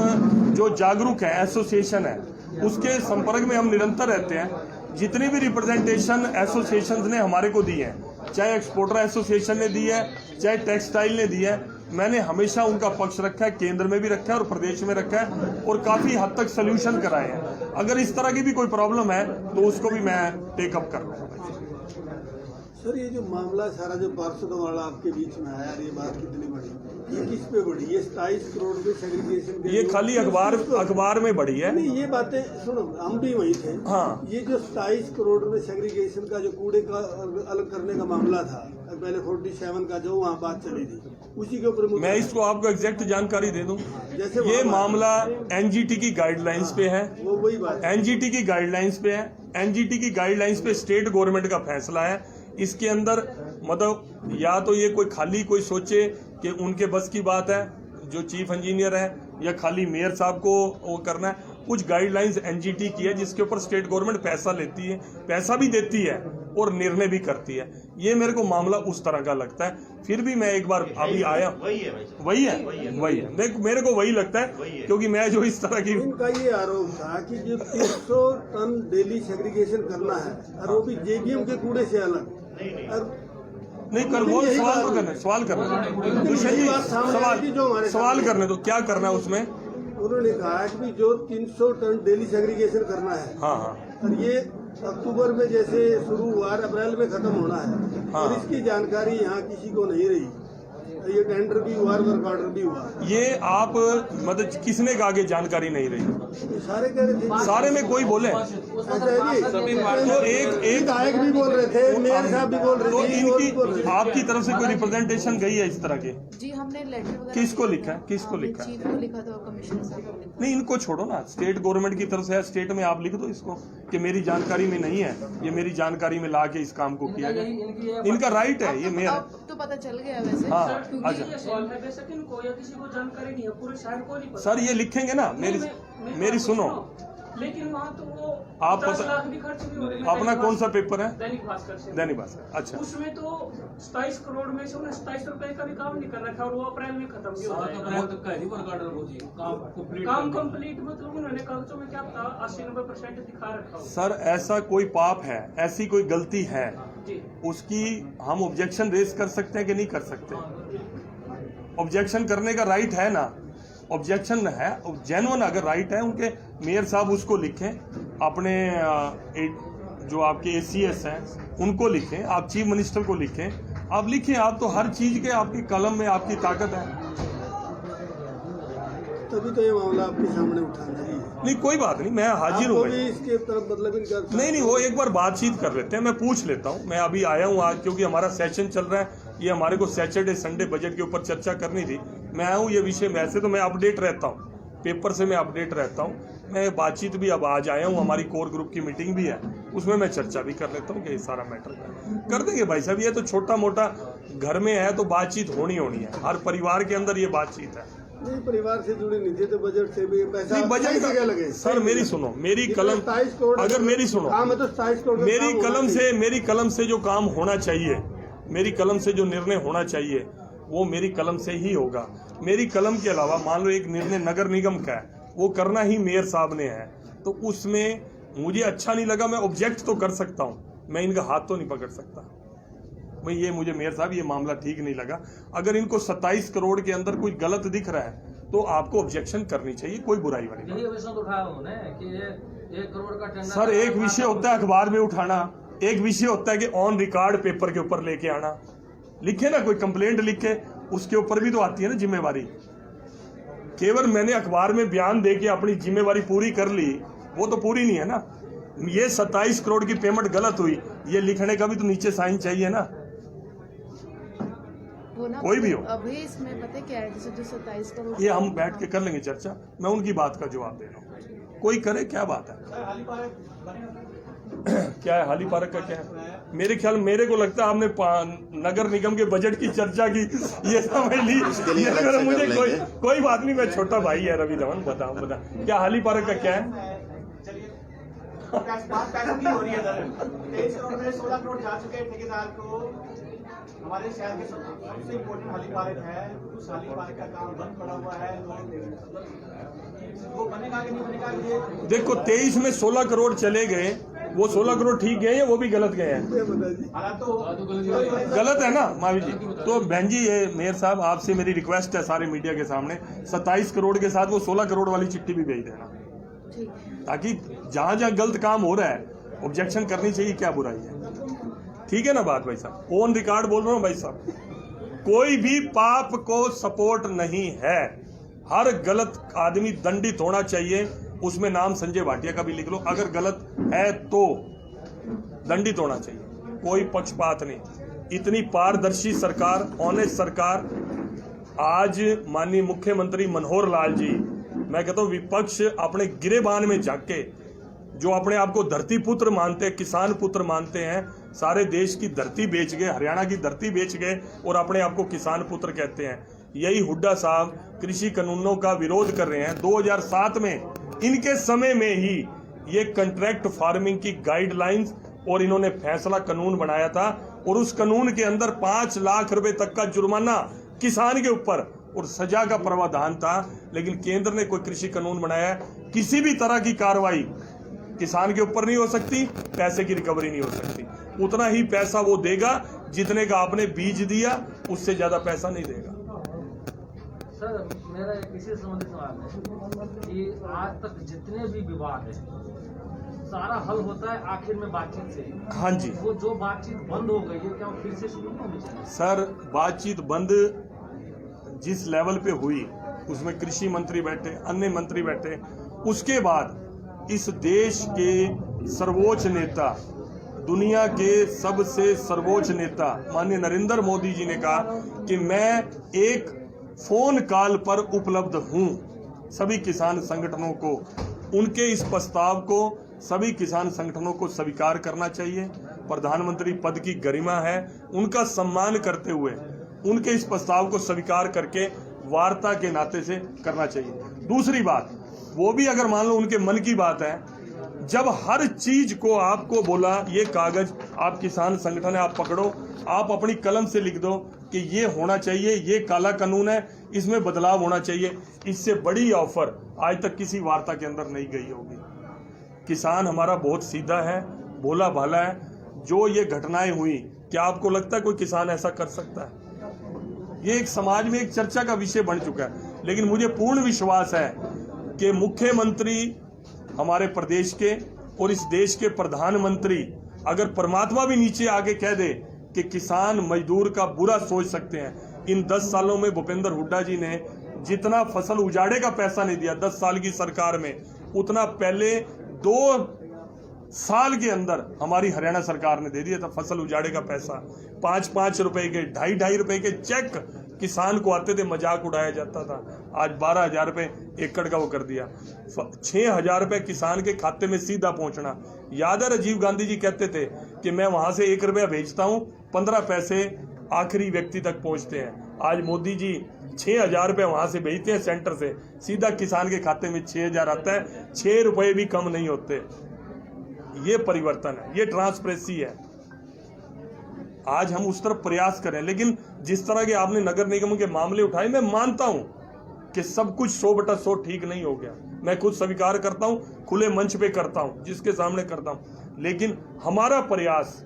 जो जागरूक है एसोसिएशन है उसके संपर्क में हम निरंतर रहते हैं। जितनी भी रिप्रेजेंटेशन एसोसिएशंस ने हमारे को दी है, चाहे एक्सपोर्टर एसोसिएशन ने दी है, चाहे टेक्सटाइल ने दी है, मैंने हमेशा उनका पक्ष रखा है, केंद्र में भी रखा है और प्रदेश में रखा है, और काफी हद तक सोल्यूशन कराए हैं। अगर इस तरह की भी कोई प्रॉब्लम है तो उसको भी मैं टेकअप कर रहा हूँ। सर, ये जो मामला सारा जो पार्षदों वाला आपके बीच में आया, ये बात कितनी बड़ी, ये किस पे बढ़ी? ये 27 करोड़ के सेग्रीगेशन, ये खाली अखबार में बढ़ी है। नहीं, ये बातें सुनो, हम भी वही थे। हाँ, ये जो 27 करोड़ में सेग्रीगेशन का जो कूड़े का अलग करने का मामला था, पहले 47 का जो वहाँ बात चली थी, उसी के ऊपर मैं इसको आपको एग्जैक्ट जानकारी दे दूं। जैसे ये मामला NGT की गाइडलाइंस पे है, वो वही बात, NGT की गाइडलाइंस पे है। NGT की गाइडलाइंस पे स्टेट गवर्नमेंट का फैसला है। इसके अंदर मतलब या तो ये कोई सोचे कि उनके बस की बात है जो चीफ इंजीनियर है, या खाली मेयर साहब को वो करना है। कुछ गाइडलाइंस NGT की है जिसके ऊपर स्टेट गवर्नमेंट पैसा लेती है, पैसा भी देती है और निर्णय भी करती है। ये मेरे को मामला उस तरह का लगता है। फिर भी मैं एक बार अभी आया, वही है, मेरे को वही लगता है, क्योंकि मैं जो इस तरह की, इनका ये आरोप था कि जो 300 टन डेली सेग्रीगेशन करना है, और वो भी JBM के कूड़े से अलग, नहीं कर वो सवाल करना सवाल करने दो, क्या करना है उसमें। उन्होंने कहा कि जो 300 टन डेली सेग्रीगेशन करना है, हाँ, और ये अक्टूबर में जैसे शुरू हुआ, अप्रैल में खत्म होना है, हाँ, और इसकी जानकारी यहाँ किसी को नहीं रही। ये टेंडर भी हुआ, वर्क ऑर्डर भी हुआ। ये आप मतलब किसने कहा कि जानकारी नहीं रही? ये सारे कह रहे थे, सारे में कोई बोले? अच्छा जी, तो एक विधायक भी बोल रहे थे, मेयर साहब भी बोल रहे तो थे, वो भी बोल रहे इनकी थे। आपकी तरफ से कोई रिप्रेजेंटेशन गई है इस तरह के? जी हमने लेटर वगैरह किसको लिखा है? किसको हमने लिखा है? चीफ को लिखा था, कमिश्नर साहब को लिखा। नहीं, इनको छोड़ो ना, स्टेट गवर्नमेंट की तरफ से है, स्टेट में आप लिख दो इसको कि मेरी जानकारी में नहीं है, ये मेरी जानकारी में ला के इस काम को किया गया। इनका राइट है, ये मेयर है। अब तो पता चल गया वैसे। हाँ, क्योंकि अच्छा ये सॉल्व है, बेशक इनको या किसी को जानकारी नहीं है, पूरे शहर को नहीं पता। सर, ये लिखेंगे ना, मेरी सुनो, लेकिन वहाँ तो वो आप 50 लाख भी खर्च भी हो रहे हैं। अपना कौन सा पेपर है? दैनिक भास्कर से। दैनिक भास्कर, अच्छा। उसमें तो 27 करोड़ में से उन्हें 27 रुपए का भी काम नहीं कर रखा और वो अप्रैल में खत्म भी हो जाएगा। काम कंप्लीट मतलब उन्होंने कागजों में क्या था 80-90% दिखा रखा हो। सर, ऐसा कोई पाप है, ऐसी कोई गलती है, जी उसकी हम ऑब्जेक्शन रेज कर सकते हैं कि नहीं कर सकते? ऑब्जेक्शन करने का राइट है ना, ऑब्जेक्शन है, जेन्युइन अगर राइट है उनके, मेयर साहब उसको लिखें, अपने जो आपके ACS हैं उनको लिखें, आप चीफ मिनिस्टर को लिखें, आप लिखें, आप तो हर चीज के आपकी कलम में आपकी ताकत है। तभी तो ये मामला आपके सामने उठाना ही है। नहीं, कोई बात नहीं, मैं हाजिर हूँ। आपको भी इसके तरफ मतलब इनका नहीं, वो एक बार बातचीत कर लेते हैं, मैं पूछ लेता हूँ। मैं अभी आया हूँ आज क्योंकि हमारा सेशन चल रहा है, ये हमारे को सैटरडे संडे बजट के ऊपर चर्चा करनी थी। मैं आया हूँ ये विषय, वैसे तो मैं अपडेट रहता हूँ, पेपर से मैं अपडेट रहता हूँ, मैं बातचीत भी अब आज आया हूँ, हमारी कोर ग्रुप की मीटिंग भी है, उसमें मैं चर्चा भी कर लेता हूँ कि ये सारा मैटर कर देंगे भाई साहब। ये तो छोटा मोटा घर में है तो बातचीत होनी है, हर परिवार के अंदर ये बातचीत है। नहीं, परिवार से जुड़े नहीं थे तो बजट से भी पैसा नहीं, बजट सही जगह लगे। सर मेरी सुनो, मेरी कलम, 27 करोड़ अगर मेरी सुनो, काम है तो 27 करोड़ मेरी कलम से जो काम होना चाहिए, मेरी कलम से जो निर्णय होना चाहिए वो मेरी कलम से ही होगा। मेरी कलम के अलावा मान लो एक निर्णय नगर निगम का है, वो करना ही मेयर साहब ने है, तो उसमें मुझे अच्छा नहीं लगा, मैं ऑब्जेक्ट तो कर सकता हूँ, मैं इनका हाथ तो नहीं पकड़ सकता भाई, ये मुझे मेयर साहब ये मामला ठीक नहीं लगा। अगर इनको 27 करोड़ के अंदर कुछ गलत दिख रहा है तो आपको ऑब्जेक्शन करनी चाहिए, कोई बुराई वाली यही विषय उठाया उन्होंने कि 1 करोड़ का टेंडर। सर, एक विषय होता है अखबार में उठाना, एक विषय होता है कि ऑन रिकॉर्ड पेपर के ऊपर लेके आना। लिखे ना, कोई कंप्लेंट लिखे, उसके ऊपर भी तो आती है ना जिम्मेवारी। केवल मैंने अखबार में बयान दे के अपनी जिम्मेवारी पूरी कर ली, वो तो पूरी नहीं है ना। ये 27 करोड़ की पेमेंट गलत हुई, ये लिखने का भी तो नीचे साइन चाहिए ना, कोई भी हो। अभी इसमें पता क्या है, जैसे जो 27 करोड़ ये हम बैठ के कर लेंगे चर्चा, मैं उनकी बात का जवाब दे रहा हूँ, कोई करे, क्या बात है क्या है हाली पार्क का क्या है? मेरे ख्याल, मेरे को लगता है आपने नगर निगम के बजट की चर्चा की, ये समझ ली, ये मुझे कोई बात नहीं, मैं छोटा भाई है रवि धवन, बता क्या हाली पार्क का क्या है? बात पैसों की हो रही है सर। 23 करोड़ में 16 करोड़ जा चुके हैं ठेकेदार को। हमारे शहर के सबसे इम्पोर्टेंट हाली पार्क है, उस हाली पार्क का काम बंद पड़ा हुआ है, वो बनेगा कि नहीं बनेगा ये देखो, 23 में 16 करोड़ चले गए, वो 16 करोड़ ठीक गए या वो भी गलत गए हैं? गलत है ना मावी जी। तो बहन जी, ये मेयर साहब आपसे मेरी रिक्वेस्ट है सारे मीडिया के सामने, 27 करोड़ के साथ वो 16 करोड़ वाली चिट्ठी भी भेज देना, ताकि जहां जहां गलत काम हो रहा है ऑब्जेक्शन करनी चाहिए, क्या बुराई है? ठीक है ना बात भाई साहब? ऑन रिकॉर्ड बोल रहा हूँ भाई साहब, कोई भी पाप को सपोर्ट नहीं है, हर गलत आदमी दंडित होना चाहिए। उसमें नाम संजय भाटिया का भी लिख लो, अगर गलत है तो दंडित होना चाहिए, कोई पक्षपात नहीं। इतनी पारदर्शी सरकार, ऑनेस्ट सरकार, आज माननीय मुख्यमंत्री मनोहर लाल जी, मैं कहता हूं विपक्ष अपने गिरेबान में झांके, जो अपने आप को धरती पुत्र मानते हैं, किसान पुत्र मानते हैं, सारे देश की धरती बेच गए, हरियाणा की धरती बेच गए और अपने आप को किसान पुत्र कहते हैं। यही हुड्डा साहब कृषि कानूनों का विरोध कर रहे हैं। 2007 में इनके समय में ही ये कॉन्ट्रैक्ट फार्मिंग की गाइडलाइंस और इन्होंने फैसला कानून बनाया था, और उस कानून के अंदर 5 लाख रुपए तक का जुर्माना किसान के ऊपर और सजा का प्रावधान था। लेकिन केंद्र ने कोई कृषि कानून बनाया, किसी भी तरह की कार्रवाई किसान के ऊपर नहीं हो सकती, पैसे की रिकवरी नहीं हो सकती। उतना ही पैसा वो देगा जितने का आपने बीज दिया, उससे ज्यादा पैसा नहीं देगा। सर, मेरा एक इसी संबंधित सवाल है कि आज तक जितने भी विवाद है सारा हल होता है आखिर में बातचीत से। हाँ जी। वो जो बातचीत बंद हो गई है, क्या वो फिर से शुरू होनी चाहिए? सर, बातचीत बंद जिस लेवल पे हुई, उसमें कृषि मंत्री बैठे, अन्य मंत्री बैठे, उसके बाद इस देश के सर्वोच्च नेता, दुनिया के सबसे सर्वोच्च नेता माननीय नरेंद्र मोदी जी ने कहा कि मैं एक फोन कॉल पर उपलब्ध हूं सभी किसान संगठनों को। उनके इस प्रस्ताव को सभी किसान संगठनों को स्वीकार करना चाहिए। प्रधानमंत्री पद की गरिमा है, उनका सम्मान करते हुए उनके इस प्रस्ताव को स्वीकार करके वार्ता के नाते से करना चाहिए। दूसरी बात, वो भी अगर मान लो उनके मन की बात है, जब हर चीज को आपको बोला ये कागज आप किसान संगठन है, आप पकड़ो, आप अपनी कलम से लिख दो कि ये होना चाहिए, ये काला कानून है, इसमें बदलाव होना चाहिए, इससे बड़ी ऑफर आज तक किसी वार्ता के अंदर नहीं गई होगी। किसान हमारा बहुत सीधा है, भोला भाला है। जो ये घटनाएं हुई, क्या आपको लगता है कोई किसान ऐसा कर सकता है? ये एक समाज में एक चर्चा का विषय बन चुका है। लेकिन मुझे पूर्ण विश्वास है कि मुख्यमंत्री हमारे प्रदेश के और इस देश के प्रधानमंत्री अगर परमात्मा भी नीचे आके कह दे कि किसान मजदूर का बुरा सोच सकते हैं, इन 10 सालों में भूपेंद्र हुड्डा जी ने जितना फसल उजाड़े का पैसा नहीं दिया 10 साल की सरकार में, उतना पहले 2 साल के अंदर हमारी हरियाणा सरकार ने दे दिया था फसल उजाड़े का पैसा। 5-5 रुपए के, 2.5 रुपए के चेक किसान को आते थे, मजाक उड़ाया जाता था। आज 12,000 रुपए एकड़ का वो कर दिया। 6,000 रुपए किसान के खाते में सीधा पहुंचना। याद है राजीव गांधी जी कहते थे कि मैं वहां से 1 रुपया भेजता हूं, 15 पैसे आखिरी व्यक्ति तक पहुंचते हैं। आज मोदी जी 6,000 रुपए वहां से भेजते हैं सेंटर से, सीधा किसान के खाते में 6,000 आता है। 6 रुपए भी कम नहीं होते। ये परिवर्तन है, ये ट्रांसपेरेंसी है। आज हम उस तरफ प्रयास करें, लेकिन जिस तरह के आपने नगर निगम के मामले उठाए, मैं मानता हूं कि सब कुछ 100/100 ठीक नहीं हो गया। मैं खुद स्वीकार करता हूं, खुले मंच पे करता हूं, जिसके सामने करता हूं। लेकिन हमारा प्रयास,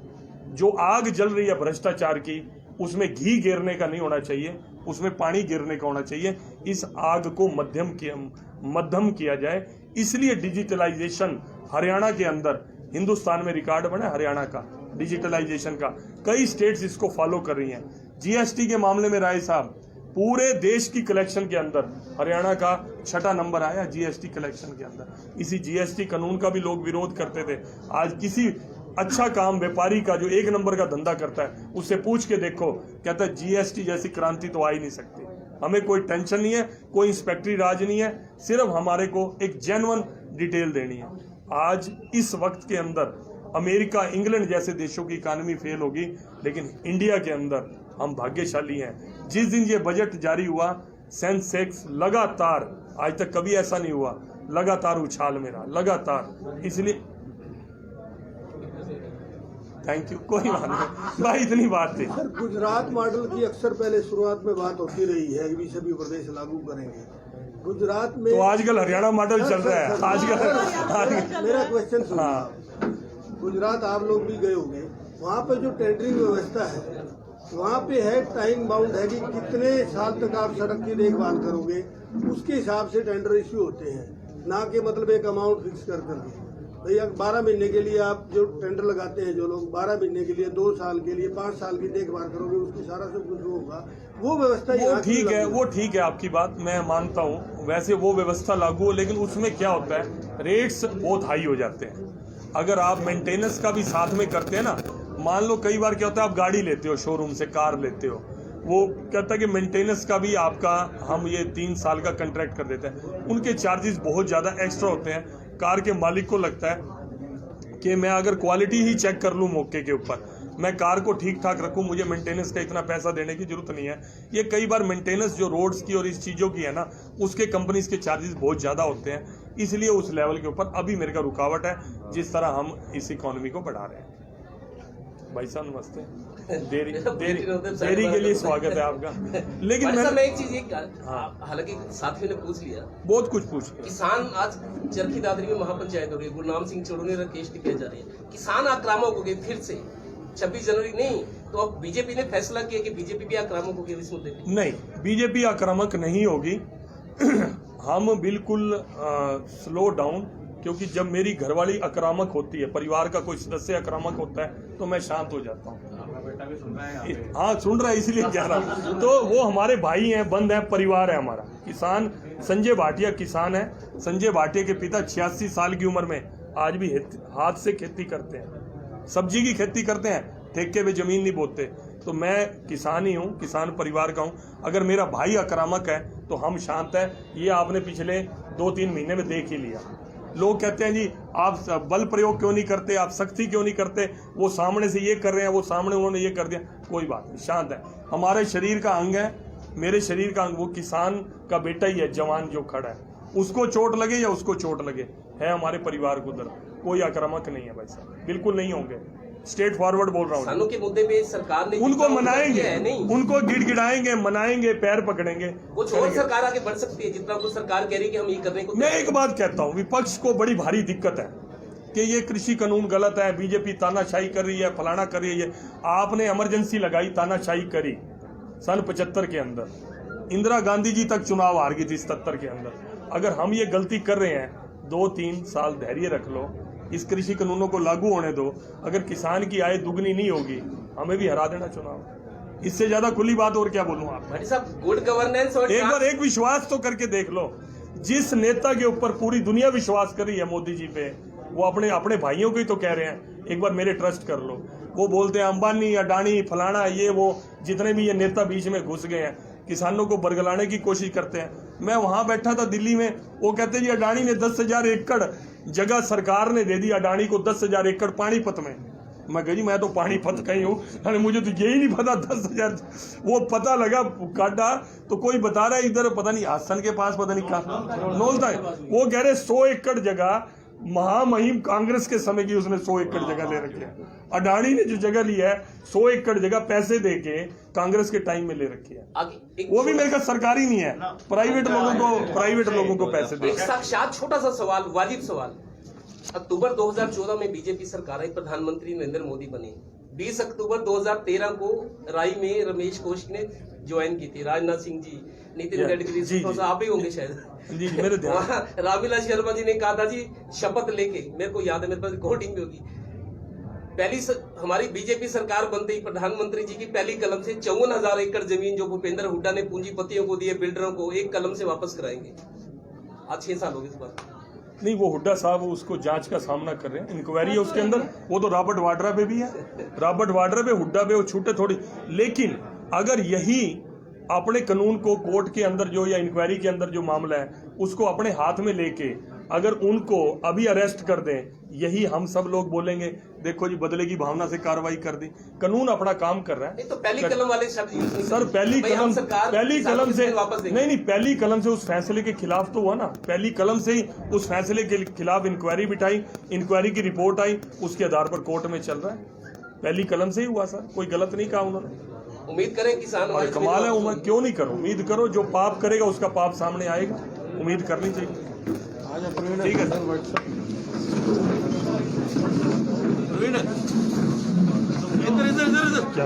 जो आग जल रही है भ्रष्टाचार की, उसमें घी गिरने का नहीं होना चाहिए, उसमें पानी गिरने का होना चाहिए। इस आग को मध्यम किया जाए। इसलिए डिजिटलाइजेशन हरियाणा के अंदर, हिंदुस्तान में रिकॉर्ड बना हरियाणा का डिजिटलाइजेशन का। कई स्टेट्स इसको फॉलो कर रही हैं। जीएसटी के मामले में राय साहब, पूरे देश की कलेक्शन के अंदर हरियाणा का 6ठा नंबर आया जीएसटी कलेक्शन के अंदर। इसी जीएसटी कानून का भी लोग विरोध करते थे। आज किसी अच्छा काम व्यापारी का जो 1 नंबर का धंधा करता है, उससे पूछ के देखो, कहता है जीएसटी जैसी क्रांति तो आ ही नहीं सकती। हमें कोई टेंशन नहीं है, कोई इंस्पेक्टरी राज नहीं है, सिर्फ हमारे को एक जेन्युइन डिटेल देनी है। आज इस वक्त के अंदर अमेरिका, इंग्लैंड जैसे देशों की इकानमी फेल होगी, लेकिन इंडिया के अंदर हम भाग्यशाली हैं। जिस दिन ये बजट जारी हुआ, सेंसेक्स लगातार, आज तक कभी ऐसा नहीं हुआ, लगातार उछाल में रहा, लगातार। इसलिए थैंक यू, कोई बात नहीं भाई, इतनी बात थी। सर, गुजरात मॉडल की अक्सर पहले शुरुआत में बात होती रही है कि सभी प्रदेश लागू करेंगे। गुजरात में तो आजकल हरियाणा मॉडल चल रहा है। आजकल मेरा क्वेश्चन सुनो। गुजरात आप लोग भी गए होंगे, वहाँ पे जो टेंडरिंग व्यवस्था है, वहाँ पे है टाइम बाउंड है कि कितने साल तक आप सड़क की देखभाल करोगे, उसके हिसाब से टेंडर इश्यू होते हैं, ना कि मतलब एक अमाउंट फिक्स कर करके। भैया 12 महीने के लिए आप जो टेंडर लगाते हैं, जो लोग 12 महीने के लिए, 2 साल के लिए, 5 साल की देखभाल करोगे, उसकी सारा सब कुछ होगा। वो व्यवस्था वो ठीक है, वो ठीक है, आपकी बात मैं मानता हूँ। वैसे वो व्यवस्था लागू हो, लेकिन उसमें क्या होता है, रेट्स बहुत हाई हो जाते हैं। अगर आप मेंटेनेंस का भी साथ में करते हैं ना, मान लो कई बार क्या होता है, आप गाड़ी लेते हो शोरूम से, कार लेते हो, वो कहता है कि मेंटेनेंस का भी आपका हम ये 3 साल का कॉन्ट्रैक्ट कर देते हैं। उनके चार्जेस बहुत ज़्यादा एक्स्ट्रा होते हैं। कार के मालिक को लगता है कि मैं अगर क्वालिटी ही चेक कर लूँ मौके के ऊपर, मैं कार को ठीक ठाक रखूँ, मुझे मेंटेनेंस का इतना पैसा देने की जरूरत नहीं है। ये कई बार मेंटेनेंस जो रोड्स की और इस चीज़ों की है ना, उसके कंपनीज के चार्जेस बहुत ज़्यादा होते हैं। इसलिए उस लेवल के ऊपर अभी मेरे का रुकावट है, जिस तरह हम इस इकोनॉमी को बढ़ा रहे हैं। भाई साहब नमस्ते, देरी के लिए स्वागत है आपका। लेकिन मैं एक चीज, हालांकि साथियों ने पूछ लिया, बहुत कुछ पूछ लिया। किसान आज चरखी दादरी में महापंचायत हो रही है, गुरनाम सिंह चौड़ने का केस टिकाई जा रही है, किसान आक्रामक हो गए फिर से। 26 जनवरी नहीं तो अब बीजेपी ने फैसला किया कि बीजेपी भी आक्रामक होगी इस मुद्दे पे। नहीं, बीजेपी आक्रामक नहीं होगी। हम बिल्कुल स्लो डाउन, क्योंकि जब मेरी घरवाली आक्रामक होती है, परिवार का कोई सदस्य आक्रामक होता है, तो मैं शांत हो जाता हूँ। हाँ सुन रहा है इसलिए कह रहा हूँ। तो वो हमारे भाई हैं, बंद हैं, परिवार है हमारा। किसान संजय भाटिया किसान है। संजय भाटिया के पिता 86 साल की उम्र में आज भी हाथ से खेती करते हैं, सब्जी की खेती करते हैं, ठेके पे जमीन नहीं बोते। तो मैं किसान ही हूँ, किसान परिवार का हूँ। अगर मेरा भाई आक्रामक है तो हम शांत हैं। ये आपने पिछले 2-3 महीने में देख ही लिया। लोग कहते हैं जी आप बल प्रयोग क्यों नहीं करते, आप सख्ती क्यों नहीं करते, वो सामने से ये कर रहे हैं, वो सामने उन्होंने ये कर दिया। कोई बात नहीं, शांत है। हमारे शरीर का अंग है, मेरे शरीर का अंग, वो किसान का बेटा ही है, जवान जो खड़ा है, उसको चोट लगे या उसको चोट लगे, है हमारे परिवार को दर्द। कोई आक्रामक नहीं है भाई साहब, बिल्कुल नहीं होंगे। स्ट्रेट फॉरवर्ड बोल रहा हूँ। किसानों के मुद्दे पे सरकार ने उनको मनाएंगे, नहीं, उनको गिड़गिड़ाएंगे, मनाएंगे, पैर पकड़ेंगे। कुछ और सरकार आगे बढ़ सकती है, जितना कुछ सरकार कह रही है कि हम ये करने को। मैं एक बात कहता हूँ, विपक्ष को बड़ी भारी दिक्कत है कि ये कृषि कानून गलत है, बीजेपी तानाशाही कर रही है, फलाना कर रही है। आपने इमरजेंसी लगाई, तानाशाही करी सन 75 के अंदर। इंदिरा गांधी जी तक चुनाव हार गई थी 77 के अंदर। अगर हम ये गलती कर रहे हैं, 2-3 साल धैर्य रख लो, इस कृषि कानूनों को लागू होने दो। अगर किसान की आय दुगनी नहीं होगी, हमें भी हरा देना चुनाव। इससे ज्यादा खुली बात और क्या बोलूं आप। भाई साहब, गुड गवर्नेंस और एक बार एक विश्वास तो करके देख लो। जिस नेता के ऊपर पूरी दुनिया विश्वास कर रही है, मोदी जी पे, वो अपने भाइयों को ही तो कह रहे हैं एक बार मेरे ट्रस्ट कर लो। वो बोलते हैं अंबानी, अडानी, फलाना, ये वो जितने भी ये नेता बीच में घुस गए हैं, किसानों को बरगलाने की कोशिश करते हैं। मैं वहां बैठा था दिल्ली में, वो कहते जी अडानी ने 10,000 एकड़ जगह सरकार ने दे दी अडानी को, 10,000 एकड़ पानीपत में। मैं कह जी मैं तो पानीपत का ही हूँ, अरे मुझे तो यही नहीं पता 10,000। वो पता लगा काटा तो कोई बता रहा है इधर पता नहीं आसन के पास, पता नहीं कहाँ नौलता है। वो कह रहे 100 एकड़ जगह महामहिम कांग्रेस के समय की उसने 100 एकड़ जगह ले रखी है। अडानी ने जो जगह ली है 100 एकड़ जगह पैसे देके कांग्रेस के टाइम में ले रखी है। वो भी मेरे का सरकारी नहीं है, प्राइवेट लोगों को पैसे दे। एक साक्षात छोटा सा सवाल, वाजिब सवाल। अक्टूबर 2014 में बीजेपी सरकार आई, प्रधानमंत्री नरेंद्र मोदी बने। 20 अक्टूबर 2013 को राई में रमेश कोशिक ने ज्वाइन की थी, राजनाथ सिंह जी, नितिन गडकरी, आप ही होंगे शायद जी, मेरे वहाँ रामविलास शर्मा जी ने कहा था जी शपथ लेके, मेरे को याद है, मेरे पास रिकॉर्डिंग भी होगी। हमारी बीजेपी सरकार बनते ही प्रधानमंत्री जी की पहली कलम से 54,000 एकड़ जमीन जो भूपेंद्र हुड्डा ने पूंजीपतियों को दिए, बिल्डरों को, एक कलम से वापस कराएंगे। आज 6 साल हो गए इस बात। नहीं, वो हुड्डा साहब उसको जांच का सामना कर रहे हैं, इंक्वायरी है उसके अंदर। वो तो रॉबर्ट वाड्रा पे भी है, रॉबर्ट वाड्रा पे, हुड्डा पे, वो छूटे थोड़ी। लेकिन अगर यही अपने कानून को कोर्ट के अंदर जो या इंक्वायरी के अंदर जो मामला है उसको अपने हाथ में लेके अगर उनको अभी अरेस्ट कर दें, यही हम सब लोग बोलेंगे देखो जी बदले की भावना से कार्रवाई कर दी। कानून अपना काम कर रहा है। तो पहली कलम वाले शब्द सर, पहली कलम से नहीं, पहली कलम से उस फैसले के खिलाफ तो हुआ ना। पहली कलम से ही उस फैसले के खिलाफ इंक्वायरी बिठाई, इंक्वायरी की रिपोर्ट आई, उसके आधार पर कोर्ट में चल रहा है। पहली कलम से ही हुआ सर, कोई गलत नहीं कहा उन्होंने। उम्मीद करें किसान और कमाल है, उम्मीद क्यों नहीं करो, उम्मीद करो। जो पाप करेगा उसका पाप सामने आएगा, उम्मीद करनी चाहिए। ठीक है सर, इधर क्या